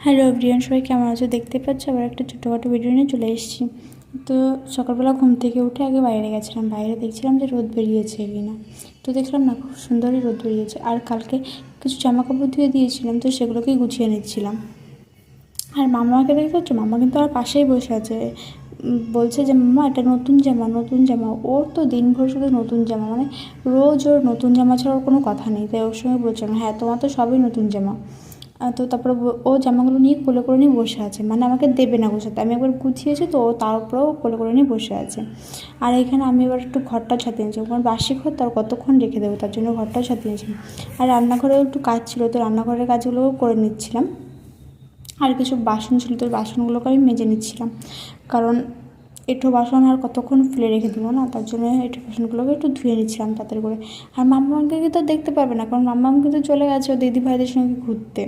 Hello everyone, সবাই কেমন আছো? দেখতে পাচ্ছ আবার একটা ছোটোখাটো ভিডিও নিয়ে চলে এসেছি। তো সকালবেলা ঘুম থেকে উঠে আগে বাইরে গেছিলাম, বাইরে দেখছিলাম যে রোদ বেরিয়েছে কি না। তো দেখলাম না, খুব সুন্দরই রোদ বেরিয়েছে। আর কালকে কিছু জামা কাপড় ধুয়ে দিয়েছিলাম, তো সেগুলোকেই গুছিয়ে নিচ্ছিলাম। আর মামাকে দেখতে পাচ্ছ, মামা কিন্তু আমার পাশেই বসে আছে। বলছে যে মামা এটা নতুন জামা, নতুন জামা। ওর তো দিনভর শুধু নতুন জামা, মানে রোজ ওর নতুন জামা ছাড়া ওর কোনো কথা নেই। তাই ওর সঙ্গে বলছিলাম, হ্যাঁ তোমার তো সবই নতুন জামা। তো তারপরে ও জামাগুলো নিয়ে কোলে করে নিয়ে বসে আছে, মানে আমাকে দেবে না গোছাতে। আমি একবার গুছিয়েছি তো ও তার উপরেও কোলে করে নিয়ে বসে আছে। আর এখানে আমি এবার একটু ঘরটা ছাতিয়ে নিয়েছি, ওখানে বাসি ঘর, তার কতক্ষণ রেখে দেবো, তার জন্য ঘরটাও ছাতিয়ে নিয়েছি। আর রান্নাঘরেও একটু কাজ ছিল, তো রান্নাঘরের কাজগুলোও করে নিচ্ছিলাম। আর কিছু বাসন ছিল, তো বাসনগুলোকে আমি মেজে নিচ্ছিলাম, কারণ এঁঠো বাসন আর কতক্ষণ ফেলে রেখে দেবো না, তার জন্য এঁঠো বাসনগুলোকে একটু ধুয়ে নিচ্ছিলাম তাড়াতাড়ি করে। আর মাম্মাকে তো দেখতে পারবে না, কারণ মাম্মাম কিন্তু চলে গেছে ও দিদি ভাইদের সঙ্গে ঘুরতে।